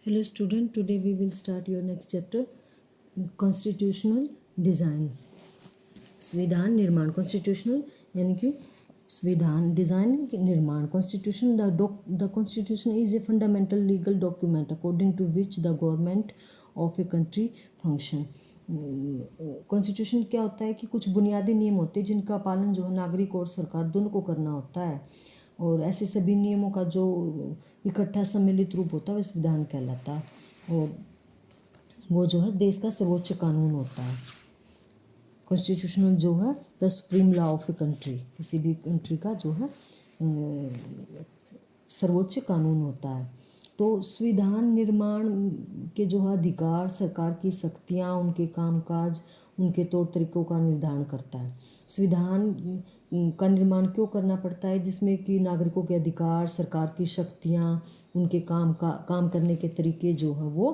Hello student, today we will start your next chapter, constitutional design. संविधान निर्माण, constitutional यानी कि संविधान डिज़ाइन निर्माण. Constitution, the constitution is a fundamental legal document according to which the government of a country function. Constitution क्या होता है कि कुछ बुनियादी नियम होते हैं जिनका पालन जो है नागरिक और सरकार दोनों को करना होता है, और ऐसे सभी नियमों का जो इकट्ठा सम्मिलित रूप होता है वह संविधान कहलाता है, और वो जो है देश का सर्वोच्च कानून होता है. कॉन्स्टिट्यूशनल जो है the supreme law of a country, किसी भी कंट्री का जो है सर्वोच्च कानून होता है. तो संविधान निर्माण के जो है अधिकार, सरकार की शक्तियाँ, उनके कामकाज, उनके तौर तरीकों का निर्धारण करता है. संविधान का निर्माण क्यों करना पड़ता है, जिसमें कि नागरिकों के अधिकार, सरकार की शक्तियाँ, उनके काम करने के तरीके जो है वो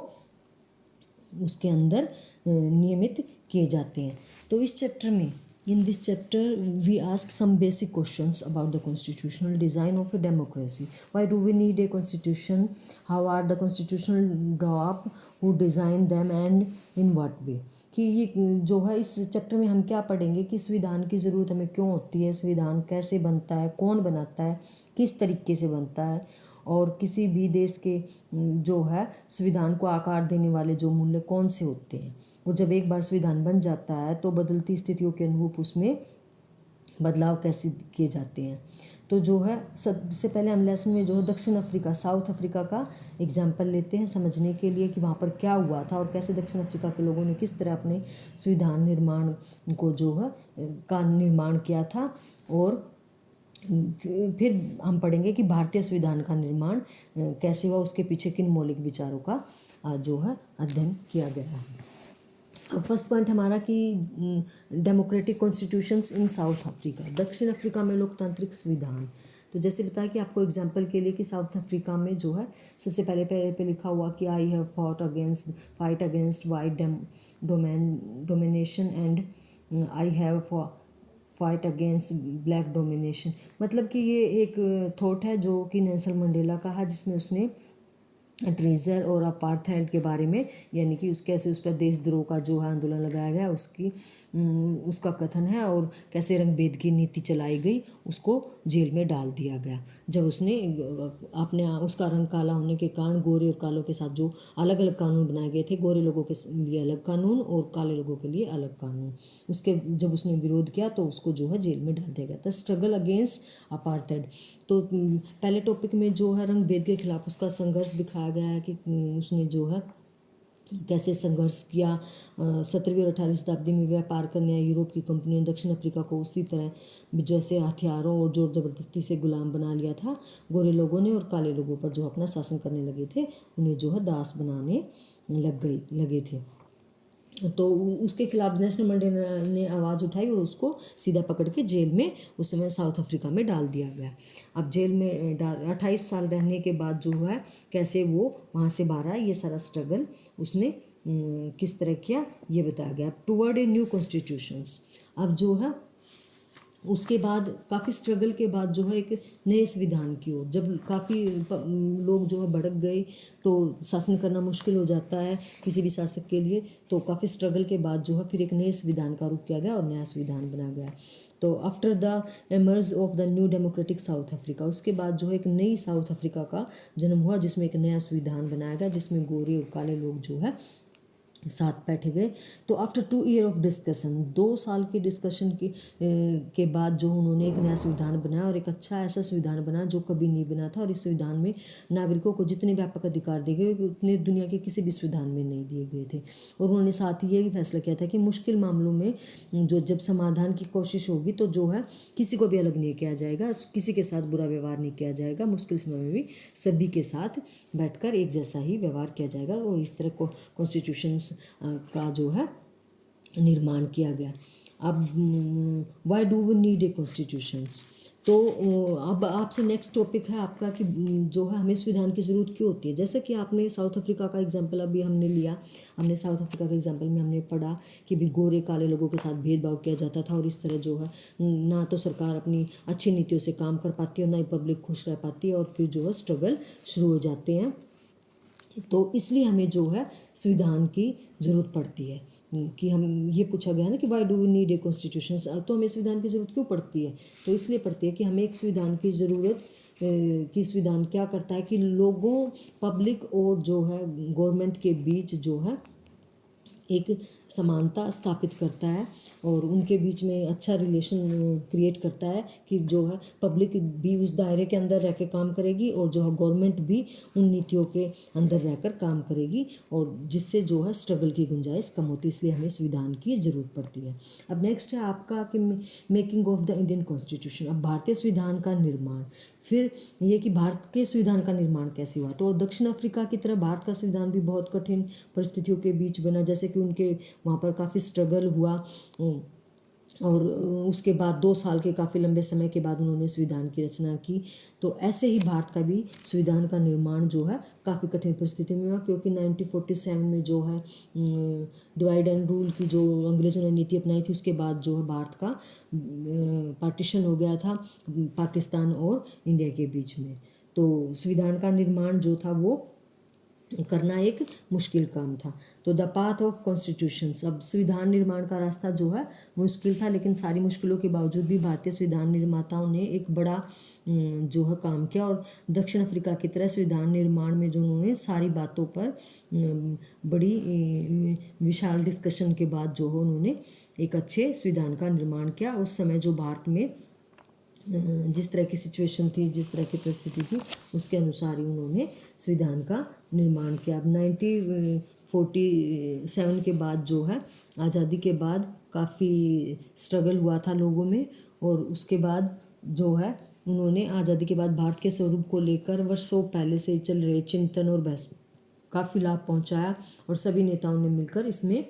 उसके अंदर नियमित किए जाते हैं. तो इस चैप्टर में, in this chapter we ask some basic questions about the constitutional design of a democracy. Why do we need a constitution? How are the constitutional draw up? Who design them and in what way? कि ये जो है इस chapter में हम क्या पढ़ेंगे कि संविधान की ज़रूरत हमें क्यों होती है, संविधान कैसे बनता है, कौन बनाता है, किस तरीके से बनता है, और किसी भी देश के जो है संविधान को आकार देने वाले जो मूल्य कौन से होते हैं. और जब एक बार संविधान बन जाता है तो बदलती स्थितियों के अनुरूप उसमें बदलाव कैसे किए जाते हैं. तो जो है सबसे पहले हम लेसन में जो है दक्षिण अफ्रीका, साउथ अफ्रीका का एग्जाम्पल लेते हैं समझने के लिए कि वहाँ पर क्या हुआ था और कैसे दक्षिण अफ्रीका के लोगों ने किस तरह अपने संविधान निर्माण को जो है का निर्माण किया था. और फिर हम पढ़ेंगे कि भारतीय संविधान का निर्माण कैसे हुआ, उसके पीछे किन मौलिक विचारों का जो है अध्ययन किया गया है. अब फर्स्ट पॉइंट हमारा कि डेमोक्रेटिक कॉन्स्टिट्यूशंस इन साउथ अफ्रीका, दक्षिण अफ्रीका में लोकतांत्रिक संविधान. तो जैसे बताया कि आपको एग्जांपल के लिए कि साउथ अफ्रीका में जो है सबसे पहले पे लिखा हुआ कि I have fight against white domination and I have fight against black domination. मतलब कि ये एक थॉट है जो कि नेल्सन मंडेला का है, जिसमें उसने ट्रेजर और अपार्थाइड के बारे में, यानी कि उस कैसे उस पर देशद्रोह का जो है आंदोलन लगाया गया उसका कथन है, और कैसे रंगभेद की नीति चलाई गई, उसको जेल में डाल दिया गया जब उसने अपने उसका रंग काला होने के कारण गोरे और कालों के साथ जो अलग अलग कानून बनाए गए थे, गोरे लोगों के लिए अलग कानून और काले लोगों के लिए अलग कानून, उसके जब उसने विरोध किया तो उसको जो है जेल में डाल दिया गया था. Struggle against apartheid. तो पहले टॉपिक में जो है रंगभेद के खिलाफ उसका संघर्ष दिखाया गया है कि उसने जो है कैसे संघर्ष किया. 17वीं और 18वीं शताब्दी में व्यापार करने आए यूरोप की कंपनियों ने दक्षिण अफ्रीका को उसी तरह जैसे हथियारों और जोर ज़बरदस्ती से गुलाम बना लिया था. गोरे लोगों ने और काले लोगों पर जो अपना शासन करने लगे थे उन्हें जो है दास बनाने लगे थे. तो उसके खिलाफ नेल्सन मंडेला ने आवाज़ उठाई और उसको सीधा पकड़ के जेल में उस समय साउथ अफ्रीका में डाल दिया गया. अब जेल में 28 साल रहने के बाद जो है कैसे वो वहाँ से बाहर आया, ये सारा स्ट्रगल उसने किस तरह किया ये बताया गया. Toward a new constitutions. अब जो है उसके बाद काफ़ी स्ट्रगल के बाद जो है एक नए संविधान की ओर, जब काफ़ी लोग जो है भड़क गए तो शासन करना मुश्किल हो जाता है किसी भी शासक के लिए, तो काफ़ी स्ट्रगल के बाद जो है फिर एक नए संविधान का रूप किया गया और नया संविधान बना गया. तो after the emerge of the new democratic south Africa, उसके बाद जो है एक नई साउथ अफ्रीका का जन्म हुआ जिसमें एक नया संविधान बनाया गया, जिसमें गोरे और काले लोग जो है साथ बैठे गए. तो आफ्टर 2 ईयर ऑफ डिस्कशन, 2 साल की डिस्कशन के बाद जो उन्होंने एक नया संविधान बनाया, और एक अच्छा ऐसा संविधान बना जो कभी नहीं बना था. और इस संविधान में नागरिकों को जितने व्यापक अधिकार दिए गए उतने दुनिया के किसी भी संविधान में नहीं दिए गए थे. और उन्होंने साथ ही ये भी फैसला किया था कि मुश्किल मामलों में जो जब समाधान की कोशिश होगी तो जो है किसी को भी अलग नहीं किया जाएगा, किसी के साथ बुरा व्यवहार नहीं किया जाएगा, मुश्किल समय में भी सभी के साथ बैठकर एक जैसा ही व्यवहार किया जाएगा. और इस तरह को कॉन्स्टिट्यूशंस का जो है निर्माण किया गया. अब why do we need a constitutions. तो अब आपसे नेक्स्ट टॉपिक है आपका कि जो है हमें संविधान की ज़रूरत क्यों होती है. जैसे कि आपने साउथ अफ्रीका का एग्जांपल अभी हमने लिया, हमने साउथ अफ्रीका के एग्जांपल में हमने पढ़ा कि भी गोरे काले लोगों के साथ भेदभाव किया जाता था, और इस तरह जो है ना तो सरकार अपनी अच्छी नीतियों से काम कर पाती है और ना ही पब्लिक खुश रह पाती है, और फिर जो है स्ट्रगल शुरू हो जाते हैं तो इसलिए हमें जो है संविधान की ज़रूरत पड़ती है। कि हम ये पूछा गया ना कि why do we need a constitution, तो हमें संविधान की ज़रूरत क्यों पड़ती है? तो इसलिए पड़ती है कि हमें एक संविधान की ज़रूरत कि संविधान क्या करता है कि लोगों, पब्लिक और जो है गवर्नमेंट के बीच जो है एक समानता स्थापित करता है और उनके बीच में अच्छा रिलेशन क्रिएट करता है कि जो है पब्लिक भी उस दायरे के अंदर रह के काम करेगी और जो है गवर्नमेंट भी उन नीतियों के अंदर रहकर काम करेगी और जिससे जो है स्ट्रगल की गुंजाइश कम होती है। इसलिए हमें संविधान की ज़रूरत पड़ती है। अब नेक्स्ट है आपका कि making of the Indian constitution. अब भारतीय संविधान का निर्माण, फिर ये कि भारत के संविधान का निर्माण कैसे हुआ। तो दक्षिण अफ्रीका की तरह भारत का संविधान भी बहुत कठिन परिस्थितियों के बीच बना, जैसे कि उनके वहाँ पर काफ़ी स्ट्रगल हुआ और उसके बाद 2 साल के काफ़ी लंबे समय के बाद उन्होंने संविधान की रचना की। तो ऐसे ही भारत का भी संविधान का निर्माण जो है काफ़ी कठिन परिस्थितियों में हुआ, क्योंकि 1947 में जो है डिवाइड एंड रूल की जो अंग्रेज़ों ने नीति अपनाई थी, उसके बाद जो है भारत का पार्टीशन हो गया था पाकिस्तान और इंडिया के बीच में। तो संविधान का निर्माण जो था वो करना एक मुश्किल काम था। तो द पाथ ऑफ कॉन्स्टिट्यूशंस, अब संविधान निर्माण का रास्ता जो है मुश्किल था, लेकिन सारी मुश्किलों के बावजूद भी भारतीय संविधान निर्माताओं ने एक बड़ा जो है काम किया और दक्षिण अफ्रीका की तरह संविधान निर्माण में जो उन्होंने सारी बातों पर बड़ी विशाल डिस्कशन के बाद जो है उन्होंने एक अच्छे संविधान का निर्माण किया। उस समय जो भारत में जिस तरह की सिचुएशन थी, जिस तरह की परिस्थिति थी, उसके अनुसार ही उन्होंने संविधान का निर्माण किया। अब 1947 के बाद जो है आज़ादी के बाद काफ़ी स्ट्रगल हुआ था लोगों में और उसके बाद जो है उन्होंने आज़ादी के बाद भारत के स्वरूप को लेकर वर्षों पहले से चल रहे चिंतन और बहस काफ़ी लाभ पहुंचाया और सभी नेताओं ने मिलकर इसमें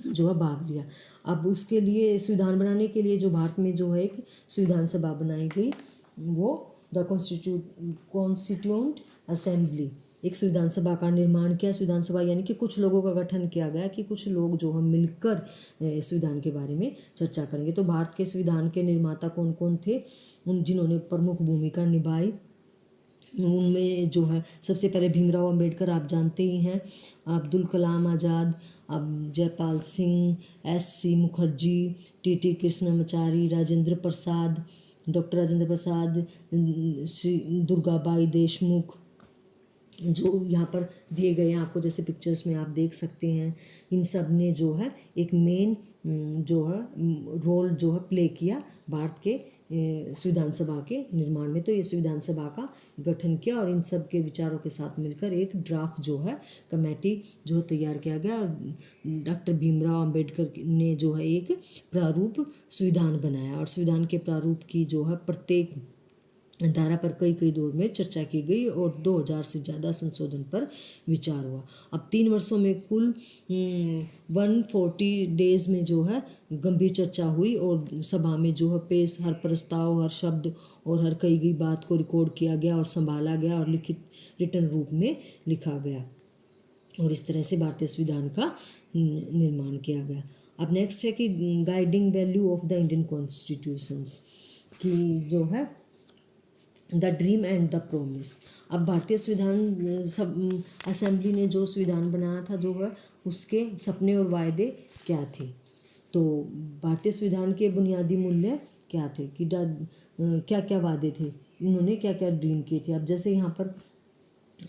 जो है भाग लिया। अब उसके लिए संविधान बनाने के लिए जो भारत में जो है एक संविधान सभा बनाई गई, वो द कॉन्स्टिट्यूएंट असेंबली, एक संविधान सभा का निर्माण किया। संविधान सभा यानी कि कुछ लोगों का गठन किया गया कि कुछ लोग जो हम मिलकर संविधान के बारे में चर्चा करेंगे। तो भारत के संविधान के निर्माता कौन कौन थे, उन जिन्होंने प्रमुख भूमिका निभाई, उनमें जो है सबसे पहले भीमराव अंबेडकर, आप जानते ही हैं, अब्दुल कलाम आज़ाद, अब Jaipal Singh, SC. Mukherjee, TT. Krishnamachari, Rajendra Prasad, doctor Rajendra Prasad, Shri Durgabai Deshmukh, जो यहाँ पर दिए गए हैं आपको, जैसे पिक्चर्स में आप देख सकते हैं। इन सब ने जो है एक मेन जो है रोल जो है प्ले किया भारत के संविधान सभा के निर्माण में। तो ये संविधान सभा का गठन किया और इन सब के विचारों के साथ मिलकर एक ड्राफ्ट जो है कमेटी जो तैयार किया गया और डॉक्टर भीमराव अंबेडकर ने जो है एक प्रारूप संविधान बनाया और संविधान के प्रारूप की जो है प्रत्येक धारा पर कई कई दौर में चर्चा की गई और 2000 से ज़्यादा संशोधन पर विचार हुआ। अब 3 वर्षों में कुल 140 डेज में जो है गंभीर चर्चा हुई और सभा में जो है पेश हर प्रस्ताव, हर शब्द और हर कही गई बात को रिकॉर्ड किया गया और संभाला गया और लिखित रिटन रूप में लिखा गया और इस तरह से भारतीय संविधान का निर्माण किया गया। अब नेक्स्ट है कि guiding value of the Indian constitutions, की जो है the dream and the promise. अब भारतीय संविधान सब असेंबली ने जो संविधान बनाया था जो है उसके सपने और वायदे क्या थे। तो भारतीय संविधान के बुनियादी मूल्य क्या थे कि क्या क्या वादे थे, उन्होंने क्या क्या ड्रीम किए थे। अब जैसे यहाँ पर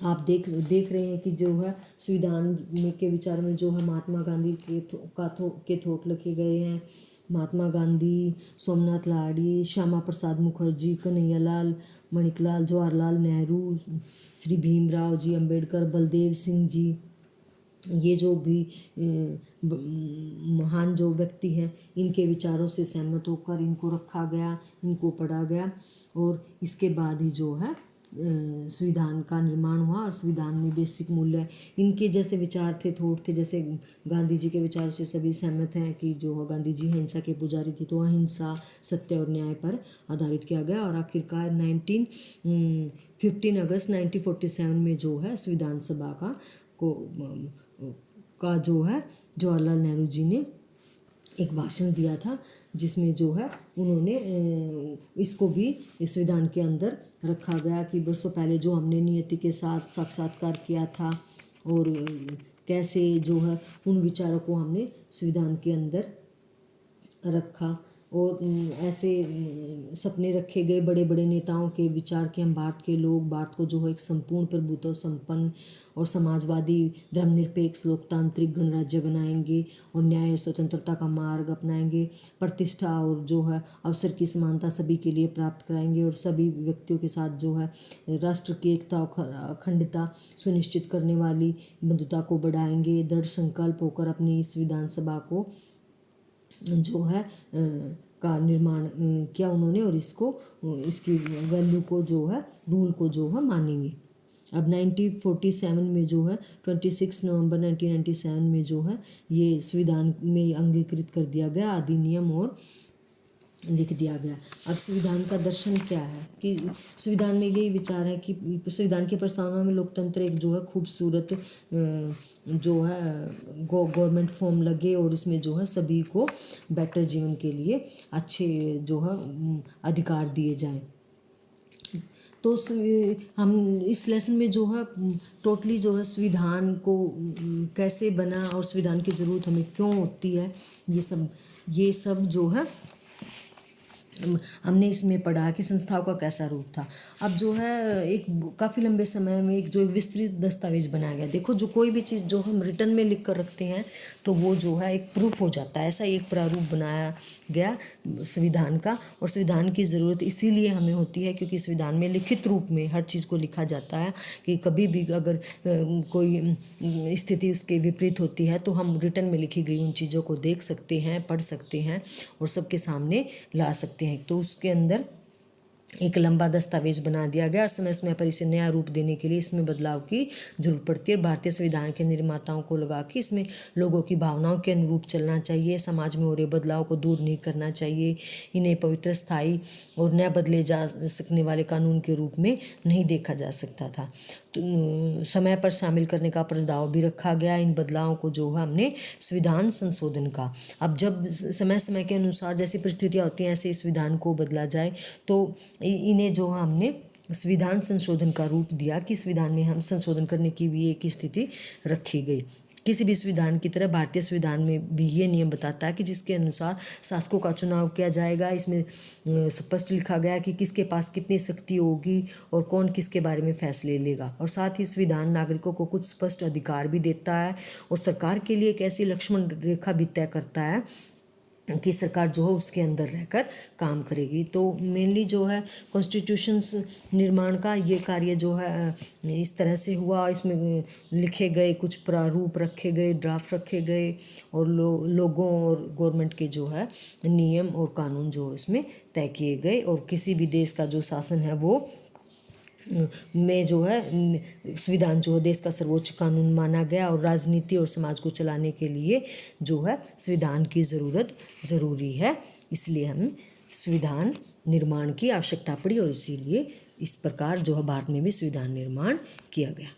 आप देख रहे हैं कि जो है संविधान में के विचार में जो है महात्मा गांधी के थोट लिखे गए हैं। महात्मा गांधी, सोमनाथ लाहिड़ी, श्यामा प्रसाद मुखर्जी, कन्हैयालाल, मणिकलाल, जवाहरलाल नेहरू, श्री भीमराव जी अम्बेडकर, बलदेव सिंह जी, ये जो भी महान जो व्यक्ति हैं, इनके विचारों से सहमत होकर इनको रखा गया, इनको पढ़ा गया और इसके बाद ही जो है संविधान का निर्माण हुआ। और संविधान में बेसिक मूल्य इनके जैसे विचार थे, थोट थे, जैसे गांधी जी के विचार से सभी सहमत हैं कि जो गांधी जी हिंसा के पुजारी थे, तो अहिंसा, सत्य और न्याय पर आधारित किया गया। और आखिरकार 15 अगस्त 1947 में जो है संविधान सभा का जो है जवाहरलाल नेहरू जी ने एक भाषण दिया था, जिसमें जो है उन्होंने इसको भी इस संविधान के अंदर रखा गया कि बरसों पहले जो हमने नियति के साथ साक्षात्कार किया था और कैसे जो है उन विचारों को हमने संविधान के अंदर रखा। और ऐसे सपने रखे गए बड़े बड़े नेताओं के विचार के हम भारत के लोग भारत को जो है एक संपूर्ण प्रभुत्व संपन्न और समाजवादी धर्मनिरपेक्ष लोकतांत्रिक गणराज्य बनाएंगे और न्याय और स्वतंत्रता का मार्ग अपनाएंगे, प्रतिष्ठा और जो है अवसर की समानता सभी के लिए प्राप्त कराएंगे और सभी व्यक्तियों के साथ जो है राष्ट्र की एकता और अखंडता सुनिश्चित करने वाली बंधुता को बढ़ाएंगे। दृढ़ संकल्प होकर अपनी इस विधानसभा को जो है का निर्माण किया उन्होंने और इसको इसकी वैल्यू को जो है रूल को जो है मानेंगे। अब 1947 में जो है 26 नवंबर 1997 में जो है ये संविधान में अंगीकृत कर दिया गया, अधिनियम और लिख दिया गया। अब संविधान का दर्शन क्या है कि संविधान में यही विचार है कि संविधान के प्रस्तावना में लोकतंत्र एक जो है खूबसूरत जो है गवर्नमेंट फॉर्म लगे और इसमें जो है सभी को बेटर जीवन के लिए अच्छे जो है अधिकार दिए जाएं। तो हम इस लेसन में जो है टोटली जो है संविधान को कैसे बना और संविधान की ज़रूरत हमें क्यों होती है, ये सब जो है हमने इसमें पढ़ा कि संस्थाओं का कैसा रूप था। अब जो है एक काफ़ी लंबे समय में एक विस्तृत दस्तावेज बनाया गया। देखो जो कोई भी चीज़ जो हम रिटर्न में लिख कर रखते हैं तो वो जो है एक प्रूफ हो जाता है, ऐसा एक प्रारूप बनाया गया संविधान का। और संविधान की ज़रूरत इसीलिए हमें होती है क्योंकि संविधान में लिखित रूप में हर चीज़ को लिखा जाता है कि कभी भी अगर कोई स्थिति उसके विपरीत होती है तो हम रिटर्न में लिखी गई उन चीज़ों को देख सकते हैं, पढ़ सकते हैं और सबके सामने ला सकते हैं। तो उसके अंदर एक लंबा दस्तावेज बना दिया गया और समय समय पर इसे नया रूप देने के लिए इसमें बदलाव की जरूरत पड़ती है। भारतीय संविधान के निर्माताओं को लगा कि इसमें लोगों की भावनाओं के अनुरूप चलना चाहिए, समाज में हो रहे बदलाव को दूर नहीं करना चाहिए, इन्हें पवित्र, स्थायी और न बदले जा सकने वाले कानून के रूप में नहीं देखा जा सकता था। तो समय पर शामिल करने का प्रस्ताव भी रखा गया इन बदलावों को जो है हमने संविधान संशोधन का। अब जब समय समय के अनुसार जैसी परिस्थितियाँ होती हैं ऐसे इस विधान को बदला जाए तो इन्हें जो हमने संविधान संशोधन का रूप दिया कि संविधान में हम संशोधन करने की भी एक स्थिति रखी गई। किसी भी संविधान की तरह भारतीय संविधान में भी ये नियम बताता है कि जिसके अनुसार शासकों का चुनाव किया जाएगा। इसमें स्पष्ट लिखा गया कि किसके पास कितनी शक्ति होगी और कौन किसके बारे में फैसले लेगा। और साथ ही संविधान नागरिकों को कुछ स्पष्ट अधिकार भी देता है और सरकार के लिए एक ऐसी लक्ष्मण रेखा भी तय करता है कि सरकार जो है उसके अंदर रहकर काम करेगी। तो मेनली जो है कॉन्स्टिट्यूशंस निर्माण का ये कार्य जो है इस तरह से हुआ। इसमें लिखे गए कुछ प्रारूप रखे गए, ड्राफ्ट रखे गए और लोगों और गवर्नमेंट के जो है नियम और कानून जो इसमें तय किए गए। और किसी भी देश का जो शासन है वो में जो है संविधान जो है देश का सर्वोच्च कानून माना गया और राजनीति और समाज को चलाने के लिए जो है संविधान की ज़रूरत ज़रूरी है। इसलिए हम संविधान निर्माण की आवश्यकता पड़ी और इसीलिए इस प्रकार जो है भारत में भी संविधान निर्माण किया गया।